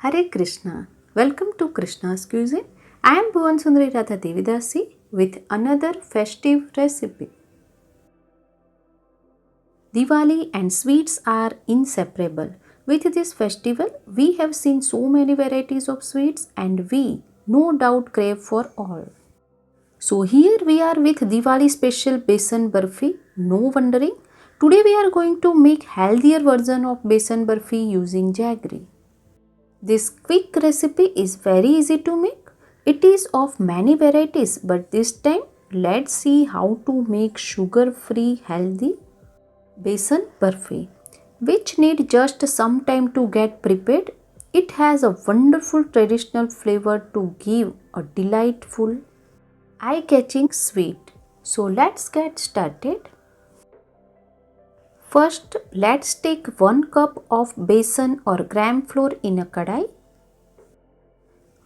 Hare Krishna. Welcome to Krishna's Cuisine. I am Bhuvan Sundari Radha Devidasi with another festive recipe. Diwali and sweets are inseparable. With this festival, we have seen so many varieties of sweets and we no doubt crave for all. So here we are with Diwali special besan burfi. No wondering. Today we are going to make healthier version of besan burfi using jaggery. This quick recipe is very easy to make. It is of many varieties, but this time let's see how to make sugar-free healthy besan burfi, which need just some time to get prepared. It has a wonderful traditional flavor to give a delightful, eye-catching sweet. So let's get started. First, let's take 1 cup of besan or gram flour in a kadai.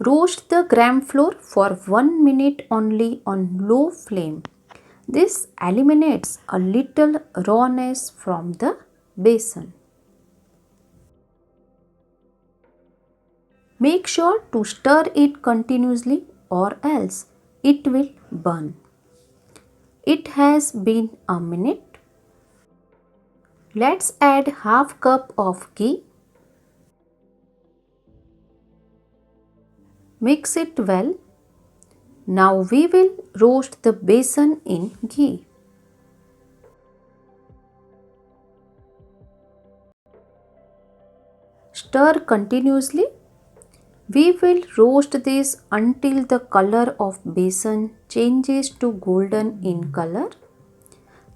Roast the gram flour for 1 minute only on low flame. This eliminates a little rawness from the besan. Make sure to stir it continuously or else it will burn. It has been a minute. Let's add half cup of ghee. Mix it well. Now we will roast the besan in ghee. Stir continuously. We will roast this until the color of besan changes to golden in color.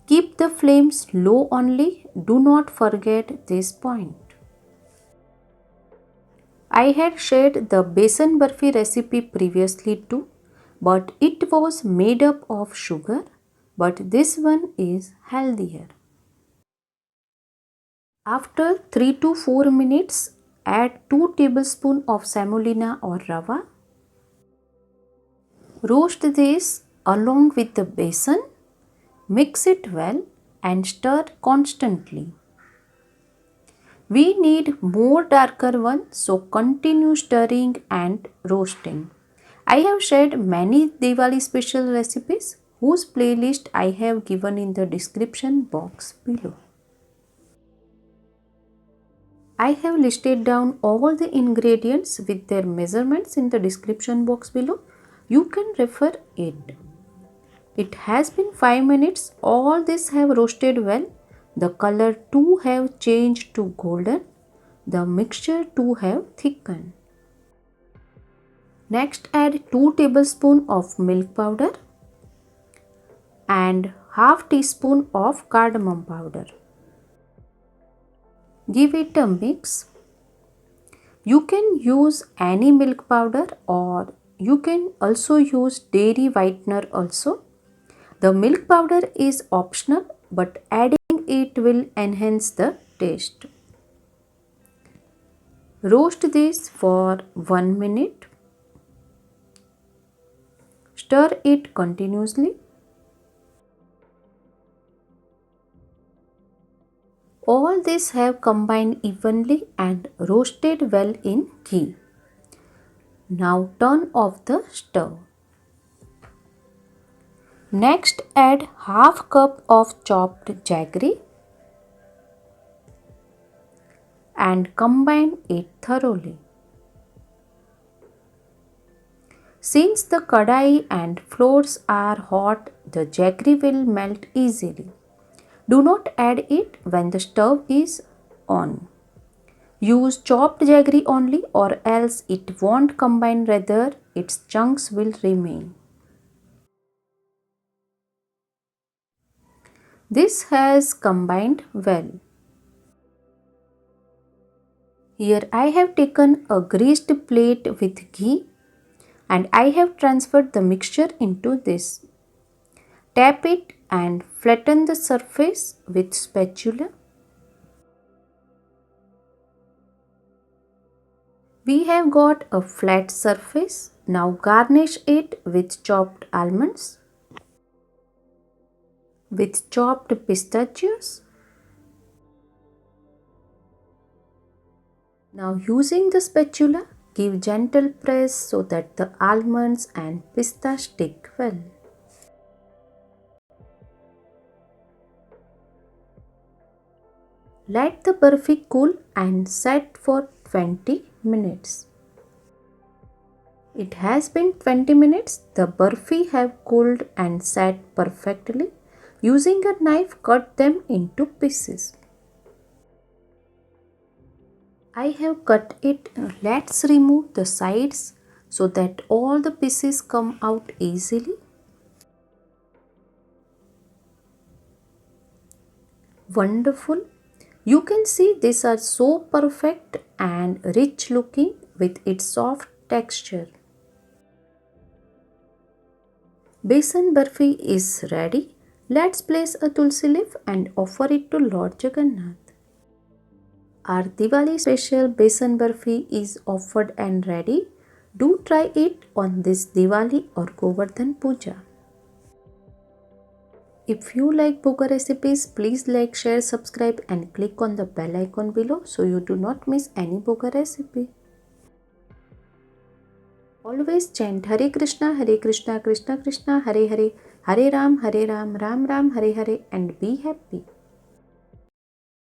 Keep the flames low only. Do not forget this point. I had shared the besan burfi recipe previously too, but it was made up of sugar, but this one is healthier. After 3 to 4 minutes, add 2 tablespoons of semolina or rava. Roast this along with the besan. Mix it well and stir constantly. We need more darker one, so continue stirring and roasting. I have shared many Diwali special recipes whose playlist I have given in the description box below. I have listed down all the ingredients with their measurements in the description box below. You can refer it. It has been 5 minutes. All this have roasted well. The color too have changed to golden. The mixture too have thickened. Next add 2 tablespoons of milk powder and half teaspoon of cardamom powder. Give it a mix. You can use any milk powder or you can also use dairy whitener also. The milk powder is optional, but adding it will enhance the taste. Roast this for 1 minute. Stir it continuously. All this have combined evenly and roasted well in ghee. Now turn off the stove. Next add half cup of chopped jaggery and combine it thoroughly. Since the kadai and flours are hot, the jaggery will melt easily. Do not add it when the stove is on. Use chopped jaggery only or else it won't combine, rather its chunks will remain. This has combined well. Here I have taken a greased plate with ghee and I have transferred the mixture into this. Tap it and flatten the surface with spatula. We have got a flat surface. Now garnish it with chopped almonds, with chopped pistachios. Now using the spatula, Give gentle press so that the almonds and pista stick well. Let the burfi cool and set for 20 minutes. It has been 20 minutes. The burfi have cooled and set perfectly. Using a knife, cut them into pieces. I have cut it. Let's remove the sides so that all the pieces come out easily. Wonderful. You can see these are so perfect and rich looking with its soft texture. Besan burfi is ready. Let's place a tulsi leaf and offer it to Lord Jagannath. Our Diwali special besan burfi is offered and ready. Do try it on this Diwali or Govardhan Puja. If you like Bhoga recipes, please like, share, subscribe and click on the bell icon below so you do not miss any Bhoga recipe. Always chant Hare Krishna, Krishna Krishna, Hare Hare, Hare Ram, Ram Ram, Hare Hare and be happy.